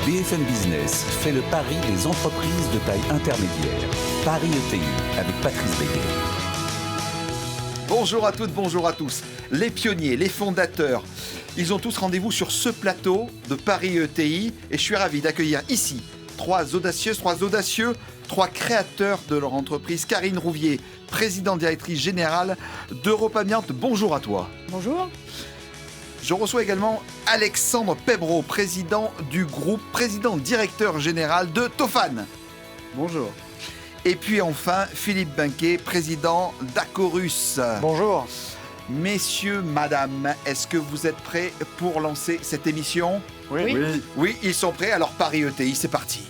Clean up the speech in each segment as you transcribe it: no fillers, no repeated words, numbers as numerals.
BFM Business fait le pari des entreprises de taille intermédiaire. Paris ETI avec Patrice Béguet. Bonjour à toutes, bonjour à tous. Les pionniers, les fondateurs, ils ont tous rendez-vous sur ce plateau de Paris ETI et je suis ravi d'accueillir ici trois audacieux, trois créateurs de leur entreprise. Karine Rouvier, présidente directrice générale d'Europe Amiante, bonjour à toi. Bonjour. Je reçois également Alexandre Pebreau, président du groupe, président directeur général de Tofan. Bonjour. Et puis enfin, Philippe Binquet, président d'Acorus. Bonjour. Messieurs, madame, est-ce que vous êtes prêts pour lancer cette émission ? Oui. Oui, ils sont prêts, alors Paris ETI, c'est parti.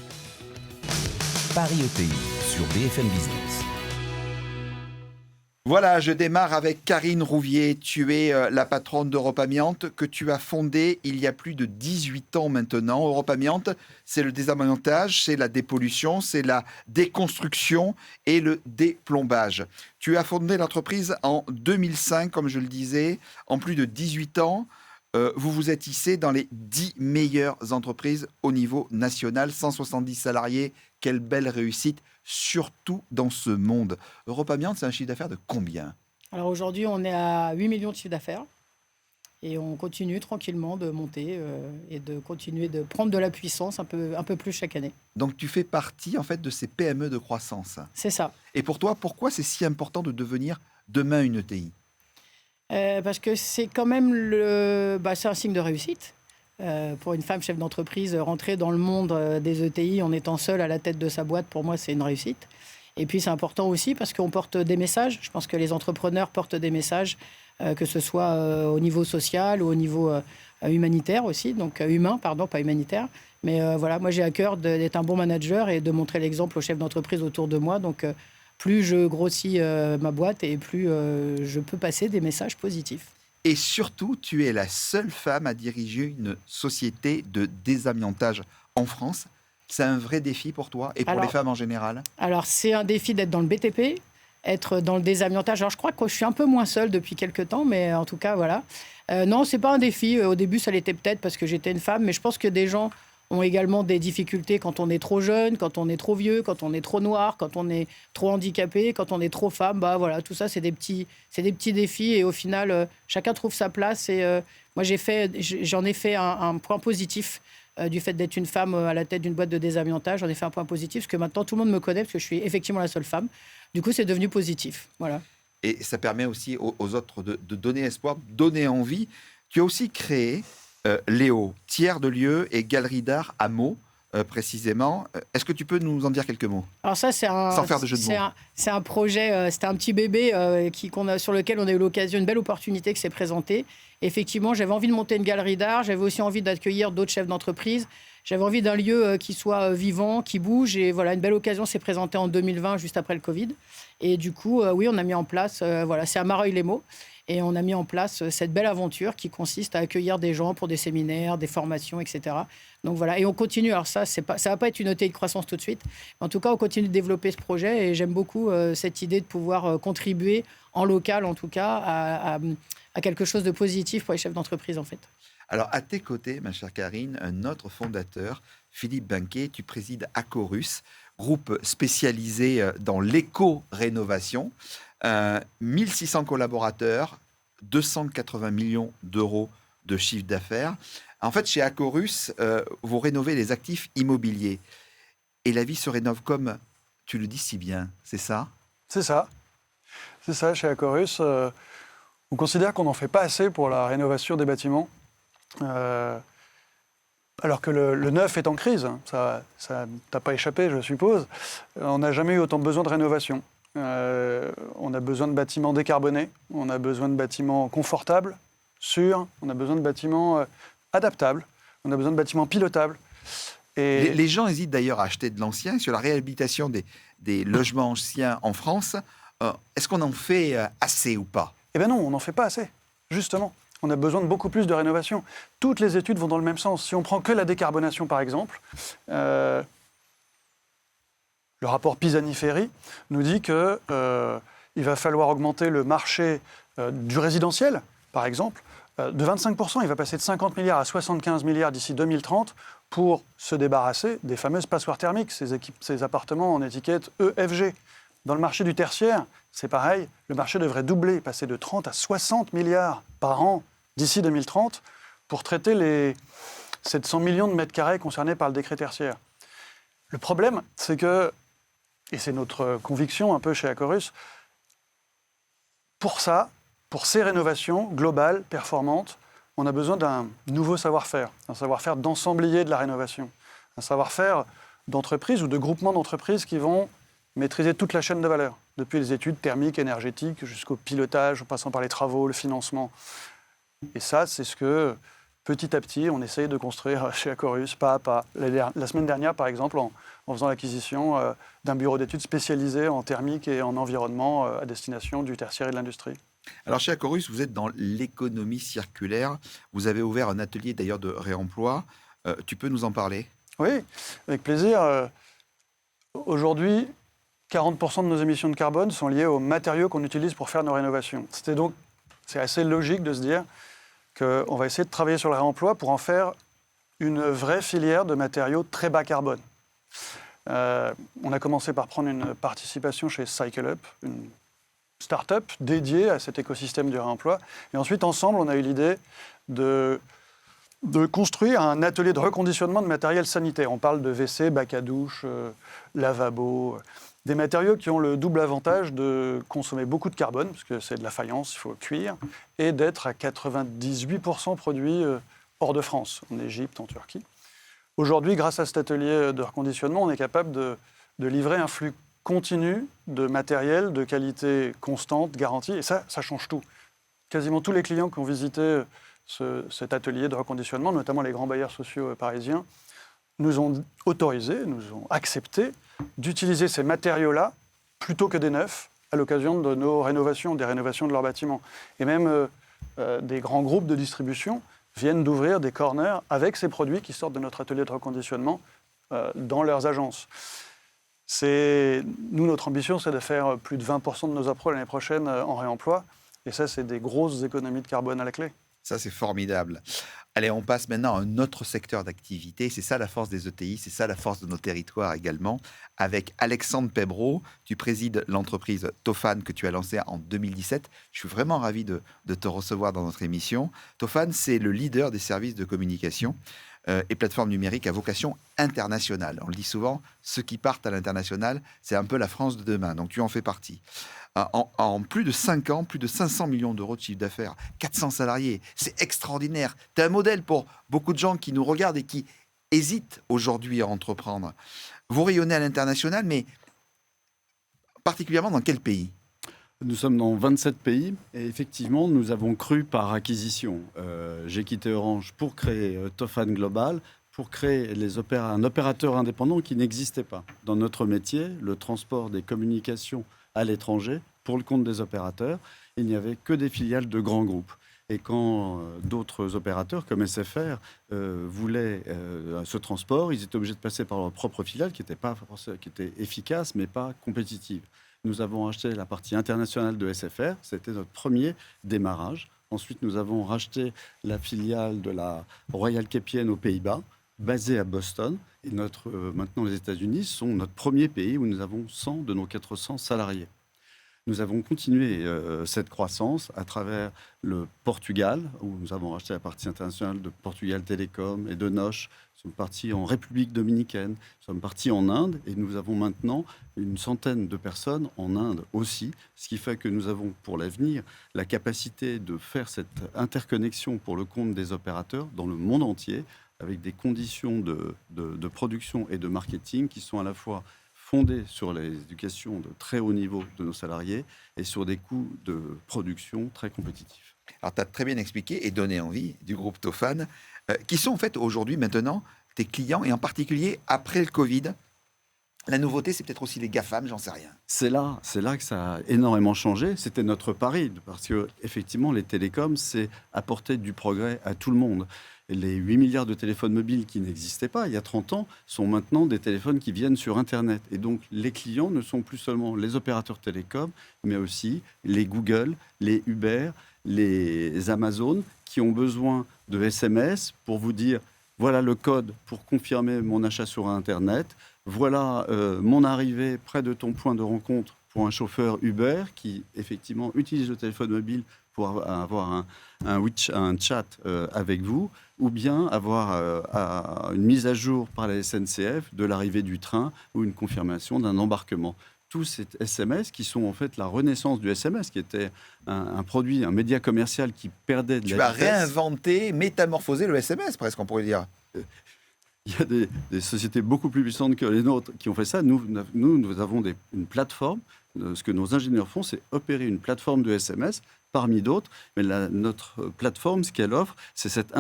Paris ETI sur BFM Business. Voilà, je démarre avec Karine Rouvier. Tu es la patronne d'Europe Amiante que tu as fondée il y a plus de 18 ans maintenant. Europe Amiante, c'est le désamiantage, c'est la dépollution, c'est la déconstruction et le déplombage. Tu as fondé l'entreprise en 2005, comme je le disais, en plus de 18 ans. Vous vous êtes hissé dans les 10 meilleures entreprises au niveau national, 170 salariés. Quelle belle réussite, surtout dans ce monde. Europe Amiante, c'est un chiffre d'affaires de combien ? Alors aujourd'hui, on est à 8 millions de chiffre d'affaires et on continue tranquillement de monter et de continuer de prendre de la puissance un peu plus chaque année. Donc tu fais partie en fait de ces PME de croissance. C'est ça. Et pour toi, pourquoi c'est si important de devenir demain une ETI ? Parce que c'est quand même c'est un signe de réussite. Pour une femme chef d'entreprise, rentrer dans le monde des ETI en étant seule à la tête de sa boîte, pour moi, c'est une réussite. Et puis, c'est important aussi parce qu'on porte des messages. Je pense que les entrepreneurs portent des messages, que ce soit au niveau social ou au niveau humanitaire aussi. Donc, humain, pardon, pas humanitaire. Mais voilà, moi, j'ai à cœur d'être un bon manager et de montrer l'exemple aux chefs d'entreprise autour de moi. Donc, plus je grossis ma boîte et plus je peux passer des messages positifs. Et surtout, tu es la seule femme à diriger une société de désamiantage en France. C'est un vrai défi pour toi et pour les femmes en général ? Alors, c'est un défi d'être dans le BTP, être dans le désamiantage. Alors, je crois que je suis un peu moins seule depuis quelques temps, mais en tout cas, voilà. Non, c'est pas un défi. Au début, ça l'était peut-être parce que j'étais une femme, mais je pense que des gens ont également des difficultés quand on est trop jeune, quand on est trop vieux, quand on est trop noir, quand on est trop handicapé, quand on est trop femme. Bah voilà, tout ça, c'est des petits défis. Et au final, chacun trouve sa place. Et moi, j'en ai fait un point positif du fait d'être une femme à la tête d'une boîte de désamiantage. J'en ai fait un point positif parce que maintenant, tout le monde me connaît parce que je suis effectivement la seule femme. Du coup, c'est devenu positif. Voilà. Et ça permet aussi aux autres de donner espoir, de donner envie. Tu as aussi créé Léo, tiers de lieu et galerie d'art à Meaux, précisément. Est-ce que tu peux nous en dire quelques mots ? Alors ça, sans faire de jeu de mots. C'est un projet, c'était un petit bébé sur lequel on a eu l'occasion, une belle opportunité qui s'est présentée. Effectivement, j'avais envie de monter une galerie d'art, j'avais aussi envie d'accueillir d'autres chefs d'entreprise. J'avais envie d'un lieu qui soit vivant, qui bouge. Et voilà, une belle occasion s'est présentée en 2020, juste après le Covid. Et du coup, oui, on a mis en place, c'est à Mareuil-les-Meaux. Et on a mis en place cette belle aventure qui consiste à accueillir des gens pour des séminaires, des formations, etc. Donc voilà, et on continue. Alors ça va pas être une ETI de croissance tout de suite. Mais en tout cas, on continue de développer ce projet. Et j'aime beaucoup cette idée de pouvoir contribuer en local, en tout cas, à quelque chose de positif pour les chefs d'entreprise, en fait. Alors, à tes côtés, ma chère Karine, un autre fondateur, Philippe Binquet, tu présides Acorus, groupe spécialisé dans l'éco-rénovation. 1600 collaborateurs, 280 millions d'euros de chiffre d'affaires. En fait, chez Acorus, vous rénovez les actifs immobiliers. Et la vie se rénove comme tu le dis si bien, c'est ça ? C'est ça. C'est ça, chez Acorus. On considère qu'on n'en fait pas assez pour la rénovation des bâtiments. Alors que le neuf est en crise. Ça t'a pas échappé, je suppose. On n'a jamais eu autant besoin de rénovation. On a besoin de bâtiments décarbonés, on a besoin de bâtiments confortables, sûrs, on a besoin de bâtiments adaptables, on a besoin de bâtiments pilotables. Et les gens hésitent d'ailleurs à acheter de l'ancien. Sur la réhabilitation des logements anciens en France, est-ce qu'on en fait assez ou pas ? Eh bien non, on n'en fait pas assez, justement. On a besoin de beaucoup plus de rénovation. Toutes les études vont dans le même sens. Si on prend que la décarbonation, par exemple, le rapport Pisani-Ferry nous dit qu'il va falloir augmenter le marché du résidentiel, par exemple, De 25%, il va passer de 50 milliards à 75 milliards d'ici 2030 pour se débarrasser des fameuses passoires thermiques, ces appartements en étiquette EFG. Dans le marché du tertiaire, c'est pareil, le marché devrait doubler, passer de 30 à 60 milliards par an d'ici 2030 pour traiter les 700 millions de mètres carrés concernés par le décret tertiaire. Le problème, c'est que, et c'est notre conviction un peu chez Acorus, pour ces rénovations globales, performantes, on a besoin d'un nouveau savoir-faire, un savoir-faire d'ensemblier de la rénovation, un savoir-faire d'entreprise ou de groupement d'entreprises qui vont maîtriser toute la chaîne de valeur, depuis les études thermiques, énergétiques, jusqu'au pilotage, en passant par les travaux, le financement. Et ça, c'est ce que, petit à petit, on essaye de construire chez Acorus, pas à pas. La semaine dernière, par exemple, en faisant l'acquisition d'un bureau d'études spécialisé en thermique et en environnement à destination du tertiaire et de l'industrie. Alors chez Acorus, vous êtes dans l'économie circulaire. Vous avez ouvert un atelier d'ailleurs de réemploi. Tu peux nous en parler ? Oui, avec plaisir. Aujourd'hui, 40% de nos émissions de carbone sont liées aux matériaux qu'on utilise pour faire nos rénovations. C'est assez logique de se dire qu'on va essayer de travailler sur le réemploi pour en faire une vraie filière de matériaux très bas carbone. On a commencé par prendre une participation chez CycleUp, une start-up dédiée à cet écosystème du réemploi. Et ensuite, ensemble, on a eu l'idée de construire un atelier de reconditionnement de matériel sanitaire. On parle de WC, bac à douche, lavabo, des matériaux qui ont le double avantage de consommer beaucoup de carbone, parce que c'est de la faïence, il faut cuire, et d'être à 98% produits hors de France, en Égypte, en Turquie. Aujourd'hui, grâce à cet atelier de reconditionnement, on est capable de livrer un flux continu de matériel de qualité constante, garantie, et ça change tout. Quasiment tous les clients qui ont visité cet atelier de reconditionnement, notamment les grands bailleurs sociaux parisiens, nous ont autorisé, nous ont accepté d'utiliser ces matériaux-là plutôt que des neufs à l'occasion de nos rénovations, des rénovations de leurs bâtiments. Et même des grands groupes de distribution viennent d'ouvrir des corners avec ces produits qui sortent de notre atelier de reconditionnement dans leurs agences. Notre ambition, c'est de faire plus de 20% de nos appros l'année prochaine en réemploi. Et ça, c'est des grosses économies de carbone à la clé. Ça, c'est formidable. Allez, on passe maintenant à un autre secteur d'activité. C'est ça la force des ETI, c'est ça la force de nos territoires également. Avec Alexandre Pebreau, tu présides l'entreprise Tofan que tu as lancée en 2017. Je suis vraiment ravi de te recevoir dans notre émission. Tofan, c'est le leader des services de communication et plateformes numériques à vocation internationale. On le dit souvent, ceux qui partent à l'international, c'est un peu la France de demain. Donc tu en fais partie. En plus de 5 ans, plus de 500 millions d'euros de chiffre d'affaires, 400 salariés, c'est extraordinaire. Tu es un modèle pour beaucoup de gens qui nous regardent et qui hésitent aujourd'hui à entreprendre. Vous rayonnez à l'international, mais particulièrement dans quel pays ? Nous sommes dans 27 pays et effectivement, nous avons cru par acquisition. J'ai quitté Orange pour créer Tofan Global, pour créer un opérateur indépendant qui n'existait pas. Dans notre métier, le transport des communications à l'étranger, pour le compte des opérateurs, il n'y avait que des filiales de grands groupes. Et quand d'autres opérateurs comme SFR voulaient ce transport, ils étaient obligés de passer par leur propre filiale qui était efficace mais pas compétitive. Nous avons acheté la partie internationale de SFR, c'était notre premier démarrage. Ensuite, nous avons racheté la filiale de la Royal Kepienne aux Pays-Bas, basée à Boston. Et maintenant, les États-Unis sont notre premier pays où nous avons 100 de nos 400 salariés. Nous avons continué cette croissance à travers le Portugal, où nous avons racheté la partie internationale de Portugal Télécom et de Noche. Nous sommes partis en République dominicaine, nous sommes partis en Inde et nous avons maintenant une centaine de personnes en Inde aussi, ce qui fait que nous avons pour l'avenir la capacité de faire cette interconnexion pour le compte des opérateurs dans le monde entier avec des conditions de production et de marketing qui sont à la fois fondées sur l'éducation de très haut niveau de nos salariés et sur des coûts de production très compétitifs. Alors, tu as très bien expliqué et donné envie du groupe Tofan, qui sont en fait aujourd'hui, maintenant, tes clients, et en particulier après le Covid. La nouveauté, c'est peut-être aussi les GAFAM, j'en sais rien. C'est là que ça a énormément changé. C'était notre pari, parce que effectivement, les télécoms, c'est apporter du progrès à tout le monde. Et les 8 milliards de téléphones mobiles qui n'existaient pas il y a 30 ans sont maintenant des téléphones qui viennent sur Internet. Et donc, les clients ne sont plus seulement les opérateurs télécoms, mais aussi les Google, les Uber, les Amazon, qui ont besoin de SMS pour vous dire « voilà le code pour confirmer mon achat sur Internet ». Voilà mon arrivée près de ton point de rencontre pour un chauffeur Uber qui, effectivement, utilise le téléphone mobile pour avoir un chat avec vous, ou bien avoir une mise à jour par la SNCF de l'arrivée du train ou une confirmation d'un embarquement. Tous ces SMS qui sont en fait la renaissance du SMS, qui était un produit, un média commercial qui perdait de la vitesse. Tu as réinventé, métamorphosé le SMS, presque, on pourrait dire. Il y a des sociétés beaucoup plus puissantes que les nôtres qui ont fait ça. Nous avons une plateforme. Ce que nos ingénieurs font, c'est opérer une plateforme de SMS parmi d'autres. Mais notre plateforme, ce qu'elle offre, c'est cette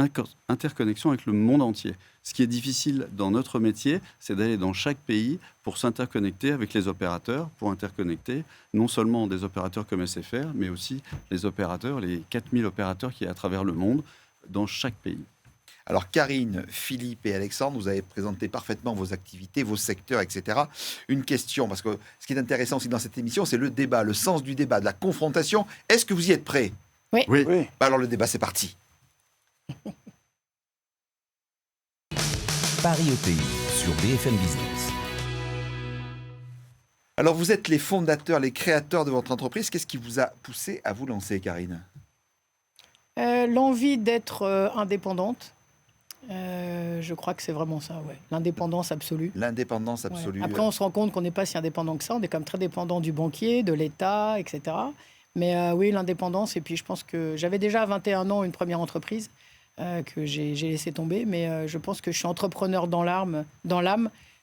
interconnexion avec le monde entier. Ce qui est difficile dans notre métier, c'est d'aller dans chaque pays pour s'interconnecter avec les opérateurs, pour interconnecter non seulement des opérateurs comme SFR, mais aussi les opérateurs, les 4000 opérateurs qui y a à travers le monde, dans chaque pays. Alors Karine, Philippe et Alexandre, vous avez présenté parfaitement vos activités, vos secteurs, etc. Une question, parce que ce qui est intéressant aussi dans cette émission, c'est le débat, le sens du débat, de la confrontation. Est-ce que vous y êtes prêts ? Oui. Alors le débat, c'est parti. Paris ETI sur BFM Business. Alors vous êtes les fondateurs, les créateurs de votre entreprise. Qu'est-ce qui vous a poussé à vous lancer, Karine ? L'envie d'être indépendante. Je crois que c'est vraiment ça, ouais. L'indépendance absolue. L'indépendance absolue. Ouais. Après, on se rend compte qu'on n'est pas si indépendant que ça. On est quand même très dépendant du banquier, de l'État, etc. Mais oui, l'indépendance. Et puis, je pense que j'avais déjà à 21 ans une première entreprise que j'ai laissé tomber. Mais je pense que je suis entrepreneur dans l'âme.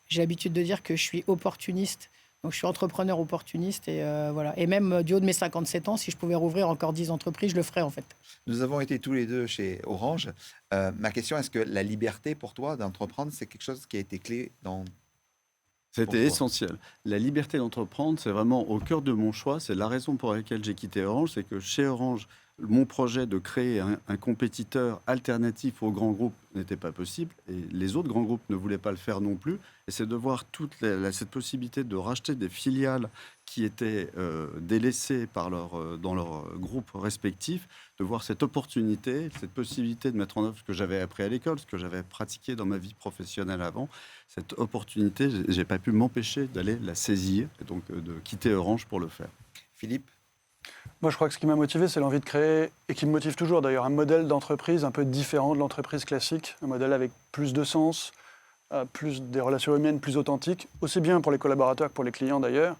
J'ai l'habitude de dire que je suis opportuniste. Donc, je suis entrepreneur opportuniste et voilà. Et même du haut de mes 57 ans, si je pouvais rouvrir encore 10 entreprises, je le ferais en fait. Nous avons été tous les deux chez Orange. Ma question, est-ce que la liberté pour toi d'entreprendre, c'est quelque chose qui a été clé dans... C'était essentiel. La liberté d'entreprendre, c'est vraiment au cœur de mon choix. C'est la raison pour laquelle j'ai quitté Orange. C'est que chez Orange, mon projet de créer un compétiteur alternatif aux grands groupes n'était pas possible. Et les autres grands groupes ne voulaient pas le faire non plus. Et c'est de voir cette possibilité de racheter des filiales qui étaient délaissées dans leur groupe respectif, de voir cette opportunité, cette possibilité de mettre en œuvre ce que j'avais appris à l'école, ce que j'avais pratiqué dans ma vie professionnelle avant. Cette opportunité, je n'ai pas pu m'empêcher d'aller la saisir et donc de quitter Orange pour le faire. Philippe ? Moi, je crois que ce qui m'a motivé, c'est l'envie de créer, et qui me motive toujours d'ailleurs, un modèle d'entreprise un peu différent de l'entreprise classique, un modèle avec plus de sens, plus des relations humaines plus authentiques, aussi bien pour les collaborateurs que pour les clients d'ailleurs.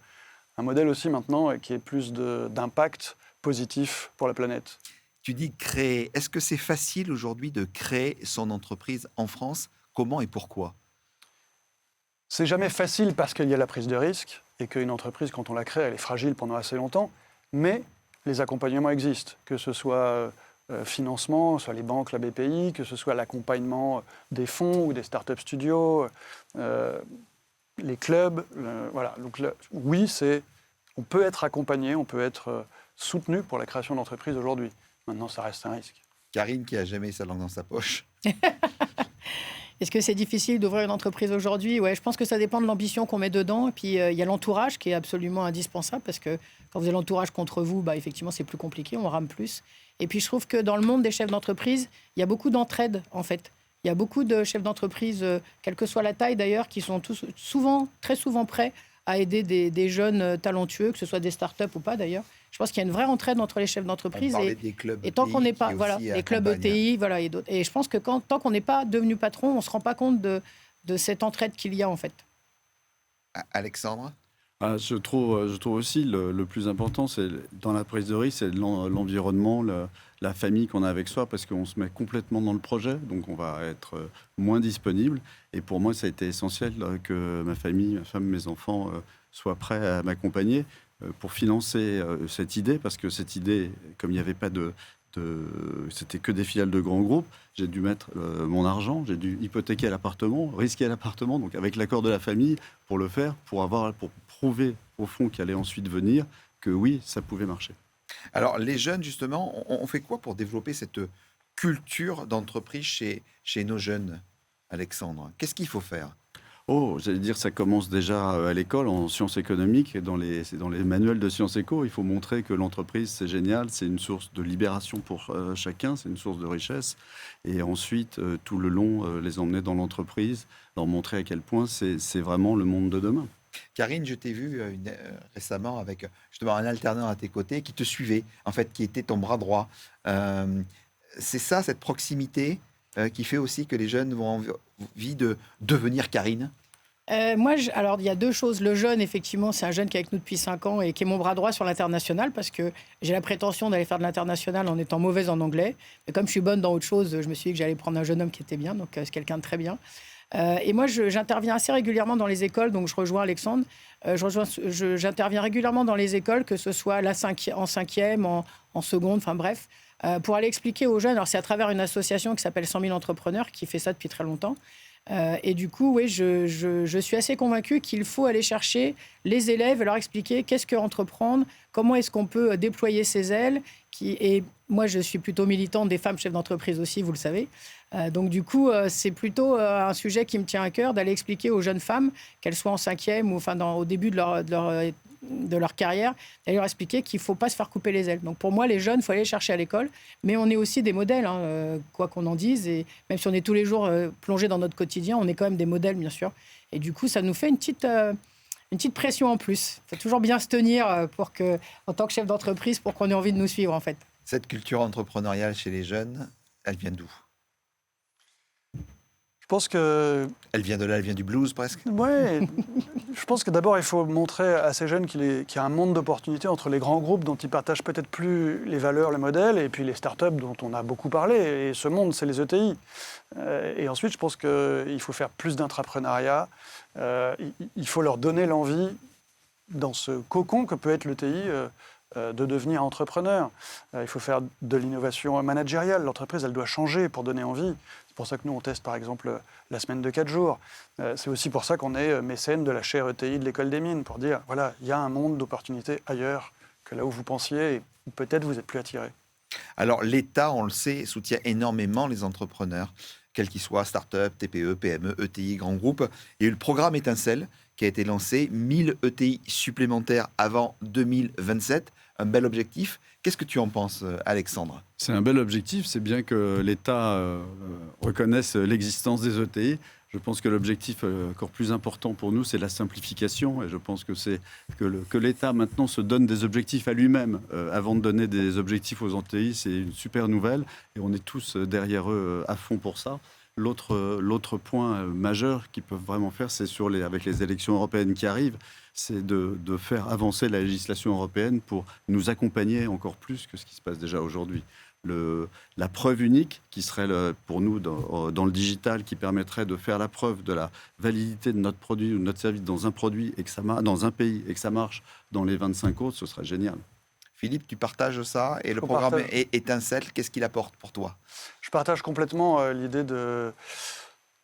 Un modèle aussi maintenant qui ait plus d'impact positif pour la planète. Tu dis créer. Est-ce que c'est facile aujourd'hui de créer son entreprise en France ? Comment et pourquoi ? C'est jamais facile parce qu'il y a la prise de risque et qu'une entreprise, quand on la crée, elle est fragile pendant assez longtemps. Mais les accompagnements existent, que ce soit financement, soit les banques, la BPI, que ce soit l'accompagnement des fonds ou des start-up studios, les clubs. Voilà. Donc oui, on peut être accompagné, on peut être soutenu pour la création d'entreprises aujourd'hui. Maintenant, ça reste un risque. Karine, qui a jamais sa langue dans sa poche. Est-ce que c'est difficile d'ouvrir une entreprise aujourd'hui ? Ouais, je pense que ça dépend de l'ambition qu'on met dedans. Et puis, il y a l'entourage qui est absolument indispensable parce que quand vous avez l'entourage contre vous, effectivement, c'est plus compliqué, on rame plus. Et puis, je trouve que dans le monde des chefs d'entreprise, il y a beaucoup d'entraide, en fait. Il y a beaucoup de chefs d'entreprise, quelle que soit la taille d'ailleurs, qui sont très souvent prêts à aider des jeunes talentueux, que ce soit des startups ou pas d'ailleurs. Je pense qu'il y a une vraie entraide entre les chefs d'entreprise et tant qu'on n'est pas, les clubs ETI, et d'autres. Et je pense que tant qu'on n'est pas devenu patron, on ne se rend pas compte de cette entraide qu'il y a en fait. Alexandre ? Je trouve aussi le plus important, c'est dans la prise de risque, c'est l'environnement, la famille qu'on a avec soi, parce qu'on se met complètement dans le projet, donc on va être moins disponible. Et pour moi, ça a été essentiel que ma famille, ma femme, mes enfants soient prêts à m'accompagner pour financer cette idée, parce que cette idée, comme il n'y avait pas de C'était que des filiales de grands groupes. J'ai dû mettre mon argent, j'ai dû hypothéquer l'appartement, risquer l'appartement, donc avec l'accord de la famille pour le faire, pour prouver au fond qui allait ensuite venir que oui, ça pouvait marcher. Alors, les jeunes, justement, on fait quoi pour développer cette culture d'entreprise chez nos jeunes, Alexandre? Qu'est-ce qu'il faut faire? J'allais dire, ça commence déjà à l'école, en sciences économiques, et c'est dans les manuels de sciences éco. Il faut montrer que l'entreprise, c'est génial, c'est une source de libération pour chacun, c'est une source de richesse. Et ensuite, tout le long, les emmener dans l'entreprise, leur montrer à quel point c'est vraiment le monde de demain. Karine, je t'ai vu récemment avec justement un alternant à tes côtés qui te suivait, en fait, qui était ton bras droit. C'est ça, cette proximité qui fait aussi que les jeunes vont envie de devenir Karine? Alors, il y a deux choses. Le jeune, effectivement, c'est un jeune qui est avec nous depuis 5 ans et qui est mon bras droit sur l'international parce que j'ai la prétention d'aller faire de l'international en étant mauvaise en anglais. Mais comme je suis bonne dans autre chose, je me suis dit que j'allais prendre un jeune homme qui était bien, donc c'est quelqu'un de très bien. Et moi, j'interviens assez régulièrement dans les écoles, donc je rejoins Alexandre. J'interviens régulièrement dans les écoles, que ce soit en 5e, en seconde, enfin bref, pour aller expliquer aux jeunes. Alors, c'est à travers une association qui s'appelle 100 000 entrepreneurs qui fait ça depuis très longtemps. Et du coup, oui, je suis assez convaincue qu'il faut aller chercher les élèves et leur expliquer qu'est-ce que entreprendre, comment est-ce qu'on peut déployer ses ailes. Et moi, je suis plutôt militante des femmes chefs d'entreprise aussi, vous le savez. Donc du coup, c'est plutôt un sujet qui me tient à cœur d'aller expliquer aux jeunes femmes, qu'elles soient en 5e ou au début de leur carrière, d'aller leur expliquer qu'il ne faut pas se faire couper les ailes. Donc pour moi, les jeunes, il faut aller les chercher à l'école, mais on est aussi des modèles, quoi qu'on en dise, et même si on est tous les jours plongés dans notre quotidien, on est quand même des modèles, bien sûr. Et du coup, ça nous fait une petite pression en plus. Il faut toujours bien se tenir en tant que chef d'entreprise pour qu'on ait envie de nous suivre, en fait. Cette culture entrepreneuriale chez les jeunes, elle vient d'où? Je pense que... Elle vient de là, elle vient du blues presque? Oui, je pense que d'abord, il faut montrer à ces jeunes qu'il y a un monde d'opportunités entre les grands groupes dont ils partagent peut-être plus les valeurs, les modèles, et puis les startups dont on a beaucoup parlé. Et ce monde, c'est les ETI. Et ensuite, je pense qu'il faut faire plus d'intrapreneuriat. Il faut leur donner l'envie, dans ce cocon que peut être l'ETI, de devenir entrepreneur. Il faut faire de l'innovation managériale. L'entreprise, elle doit changer pour donner envie. C'est pour ça que nous, on teste par exemple la semaine de 4 jours. C'est aussi pour ça qu'on est mécène de la chaire ETI de l'École des Mines, pour dire, voilà, il y a un monde d'opportunités ailleurs que là où vous pensiez, et où peut-être vous n'êtes plus attiré. Alors l'État, on le sait, soutient énormément les entrepreneurs, quels qu'ils soient, start-up, TPE, PME, ETI, grands groupes. Il y a eu le programme Étincelle qui a été lancé, 1000 ETI supplémentaires avant 2027. Un bel objectif. Qu'est-ce que tu en penses, Alexandre? C'est un bel objectif. C'est bien que l'État reconnaisse l'existence des ETI. Je pense que l'objectif encore plus important pour nous, c'est la simplification. Et je pense que c'est que l'État maintenant se donne des objectifs à lui-même avant de donner des objectifs aux ETI. C'est une super nouvelle. Et on est tous derrière eux à fond pour ça. L'autre point majeur qu'ils peuvent vraiment faire, c'est avec les élections européennes qui arrivent, c'est de faire avancer la législation européenne pour nous accompagner encore plus que ce qui se passe déjà aujourd'hui. La preuve unique, qui serait pour nous dans le digital, qui permettrait de faire la preuve de la validité de notre produit ou de notre service dans un produit et dans un pays et que ça marche dans les 25 autres, ce serait génial. Philippe, tu partages ça? Et le programme Étincelle, qu'est-ce qu'il apporte pour toi? Je partage complètement l'idée de...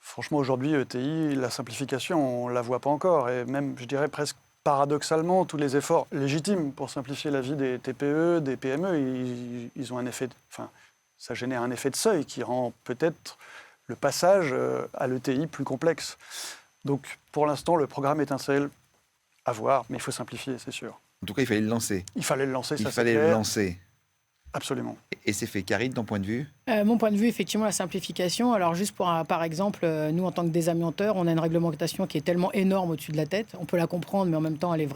Franchement, aujourd'hui, ETI, la simplification, on ne la voit pas encore. Et même, je dirais presque paradoxalement, tous les efforts légitimes pour simplifier la vie des TPE, des PME, ils ont un effet... ça génère un effet de seuil qui rend peut-être le passage à l'ETI plus complexe. Donc, pour l'instant, le programme Étincelle, à voir, mais il faut simplifier, c'est sûr. En tout cas, il fallait le lancer. Il fallait le lancer, ça Il fallait le lancer. Absolument. Et c'est fait. Karine, ton point de vue? Mon point de vue, effectivement, la simplification. Alors, juste par exemple, nous, en tant que désamianteurs, on a une réglementation qui est tellement énorme au-dessus de la tête. On peut la comprendre, mais en même temps, elle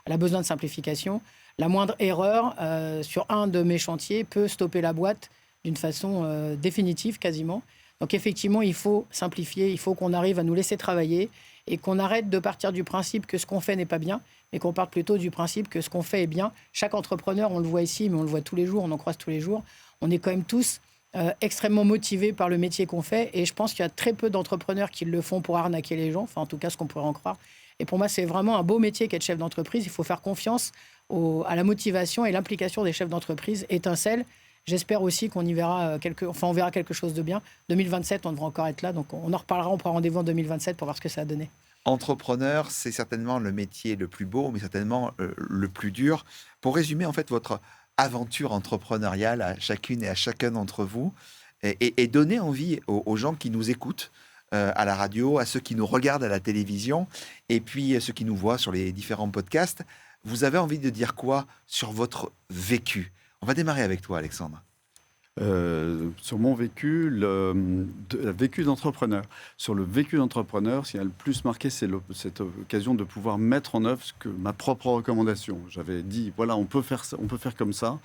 a besoin de simplification. La moindre erreur sur un de mes chantiers peut stopper la boîte d'une façon définitive, quasiment. Donc, effectivement, il faut simplifier. Il faut qu'on arrive à nous laisser travailler et qu'on arrête de partir du principe que ce qu'on fait n'est pas bien, mais qu'on parte plutôt du principe que ce qu'on fait est bien. Chaque entrepreneur, on le voit ici, mais on le voit tous les jours, on en croise tous les jours. On est quand même tous extrêmement motivés par le métier qu'on fait. Et je pense qu'il y a très peu d'entrepreneurs qui le font pour arnaquer les gens, enfin en tout cas ce qu'on pourrait en croire. Et pour moi, c'est vraiment un beau métier qu'être chef d'entreprise. Il faut faire confiance à la motivation et l'implication des chefs d'entreprise. Étincelle, j'espère aussi qu'on y verra on verra quelque chose de bien. 2027, on devra encore être là, donc on en reparlera, on prend rendez-vous en 2027 pour voir ce que ça a donné. Entrepreneur, c'est certainement le métier le plus beau, mais certainement le plus dur. Pour résumer, en fait, votre aventure entrepreneuriale à chacune et à chacun d'entre vous, et donner envie aux gens qui nous écoutent à la radio, à ceux qui nous regardent à la télévision, et puis ceux qui nous voient sur les différents podcasts, vous avez envie de dire quoi sur votre vécu? On va démarrer avec toi, Alexandre. Sur mon vécu, le vécu d'entrepreneur. Sur le vécu d'entrepreneur, ce qui a le plus marqué, c'est cette occasion de pouvoir mettre en œuvre ma propre recommandation. J'avais dit, voilà, on peut faire comme ça.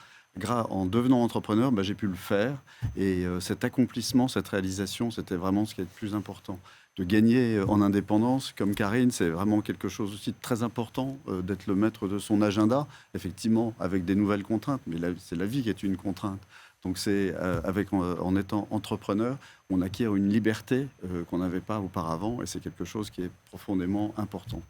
En devenant entrepreneur, j'ai pu le faire. Et cet accomplissement, cette réalisation, c'était vraiment ce qui est le plus important. De gagner en indépendance, comme Karine, c'est vraiment quelque chose aussi de très important, d'être le maître de son agenda, effectivement, avec des nouvelles contraintes. Mais c'est la vie qui est une contrainte. Donc c'est en étant entrepreneur, on acquiert une liberté qu'on n'avait pas auparavant, et c'est quelque chose qui est profondément important.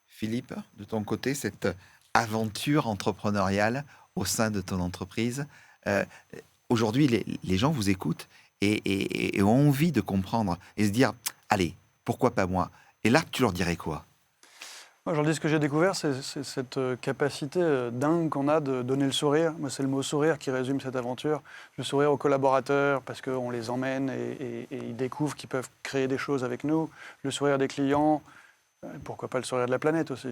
Philippe, de ton côté, cette aventure entrepreneuriale au sein de ton entreprise, aujourd'hui, les gens vous écoutent et ont envie de comprendre et se dire, allez, pourquoi pas moi? Et là, tu leur dirais quoi? Moi, je leur dis ce que j'ai découvert, c'est cette capacité dingue qu'on a de donner le sourire. Moi, c'est le mot sourire qui résume cette aventure. Le sourire aux collaborateurs, parce qu'on les emmène et ils découvrent qu'ils peuvent créer des choses avec nous. Le sourire des clients, pourquoi pas le sourire de la planète aussi.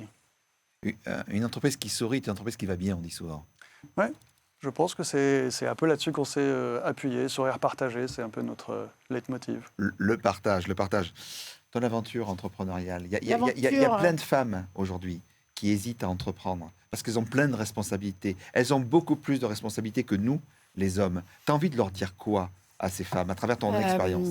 Une entreprise qui sourit est une entreprise qui va bien, on dit souvent. Oui, je pense que c'est un peu là-dessus qu'on s'est appuyé. Sourire partagé, c'est un peu notre leitmotiv. Le partage. Ton aventure entrepreneuriale. Il y a plein de femmes aujourd'hui qui hésitent à entreprendre parce qu'elles ont plein de responsabilités. Elles ont beaucoup plus de responsabilités que nous, les hommes. Tu as envie de leur dire quoi à ces femmes à travers ton expérience?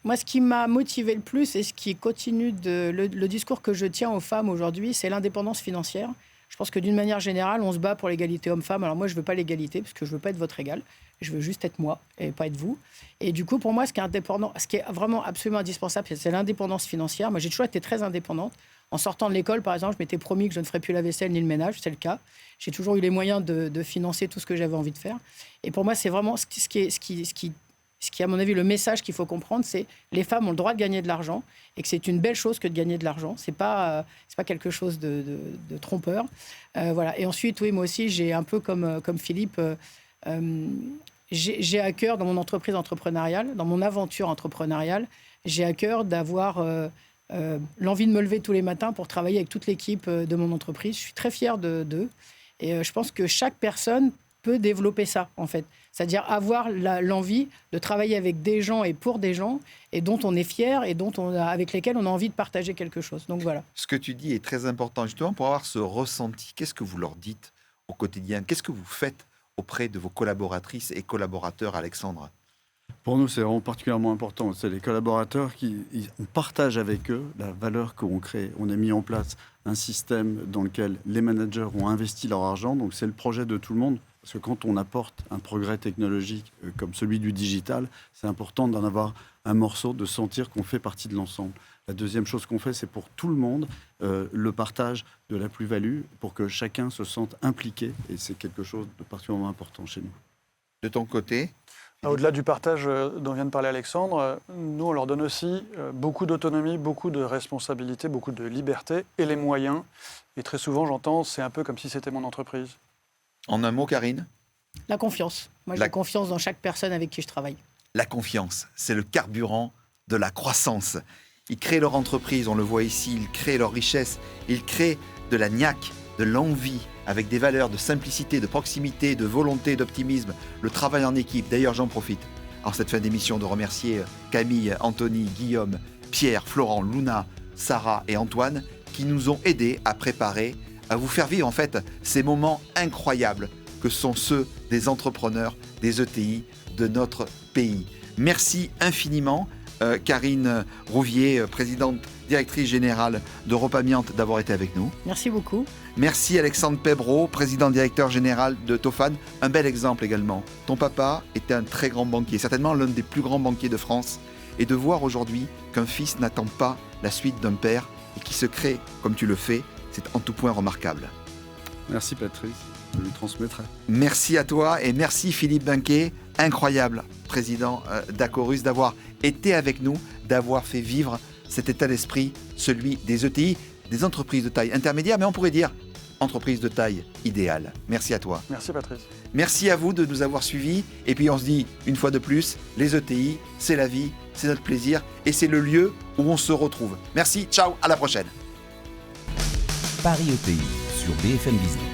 Moi, ce qui m'a motivé le plus et ce qui continue le discours que je tiens aux femmes aujourd'hui, c'est l'indépendance financière. Je pense que d'une manière générale, on se bat pour l'égalité homme-femme. Alors moi, je ne veux pas l'égalité parce que je ne veux pas être votre égal. Je veux juste être moi et pas être vous. Et du coup, pour moi, ce qui est vraiment absolument indispensable, c'est l'indépendance financière. Moi, j'ai toujours été très indépendante. En sortant de l'école, par exemple, je m'étais promis que je ne ferais plus la vaisselle ni le ménage. C'est le cas. J'ai toujours eu les moyens de financer tout ce que j'avais envie de faire. Et pour moi, c'est vraiment ce qui est, à mon avis, le message qu'il faut comprendre, c'est les femmes ont le droit de gagner de l'argent et que c'est une belle chose que de gagner de l'argent. C'est pas quelque chose de trompeur. Voilà. Et ensuite, oui, moi aussi, j'ai un peu comme Philippe, j'ai à cœur dans mon entreprise entrepreneuriale, dans mon aventure entrepreneuriale, j'ai à cœur d'avoir l'envie de me lever tous les matins pour travailler avec toute l'équipe de mon entreprise. Je suis très fière d'eux. Et je pense que chaque personne peut développer ça, en fait. C'est-à-dire avoir l'envie de travailler avec des gens et pour des gens et dont on est fier et avec lesquels on a envie de partager quelque chose. Donc voilà. Ce que tu dis est très important, justement, pour avoir ce ressenti. Qu'est-ce que vous leur dites au quotidien? Qu'est-ce que vous faites auprès de vos collaboratrices et collaborateurs, Alexandre? Pour nous, c'est vraiment particulièrement important. C'est les collaborateurs on partage avec eux la valeur qu'on crée. On a mis en place un système dans lequel les managers ont investi leur argent. Donc, c'est le projet de tout le monde. Parce que quand on apporte un progrès technologique comme celui du digital, c'est important d'en avoir un morceau, de sentir qu'on fait partie de l'ensemble. La deuxième chose qu'on fait, c'est pour tout le monde, le partage de la plus-value pour que chacun se sente impliqué. Et c'est quelque chose de particulièrement important chez nous. De ton côté? Au-delà du partage dont vient de parler Alexandre, nous, on leur donne aussi beaucoup d'autonomie, beaucoup de responsabilité, beaucoup de liberté et les moyens. Et très souvent, j'entends, c'est un peu comme si c'était mon entreprise. En un mot, Karine? La confiance. Moi, j'ai confiance dans chaque personne avec qui je travaille. La confiance, c'est le carburant de la croissance. Ils créent leur entreprise, on le voit ici, ils créent leur richesse, ils créent de la niaque, de l'envie, avec des valeurs de simplicité, de proximité, de volonté, d'optimisme, le travail en équipe. D'ailleurs, j'en profite, en cette fin d'émission, de remercier Camille, Anthony, Guillaume, Pierre, Florent, Luna, Sarah et Antoine, qui nous ont aidés à préparer, à vous faire vivre en fait ces moments incroyables que sont ceux des entrepreneurs, des ETI de notre pays. Merci infiniment, Karine Rouvier, présidente directrice générale d'Europamiante, d'avoir été avec nous. Merci beaucoup. Merci Alexandre Pebreau, président directeur général de Tofan. Un bel exemple également. Ton papa était un très grand banquier, certainement l'un des plus grands banquiers de France. Et de voir aujourd'hui qu'un fils n'attend pas la suite d'un père et qui se crée comme tu le fais, c'est en tout point remarquable. Merci Patrice. je lui transmettrai. Merci à toi et merci Philippe Binquet, incroyable président d'Acorus, d'avoir été avec nous, d'avoir fait vivre cet état d'esprit, celui des ETI, des entreprises de taille intermédiaire, mais on pourrait dire entreprise de taille idéale. Merci à toi. Merci Patrice. Merci à vous de nous avoir suivis. Et puis on se dit, une fois de plus, les ETI, c'est la vie, c'est notre plaisir et c'est le lieu où on se retrouve. Merci, ciao, à la prochaine. Paris ETI sur BFM Business.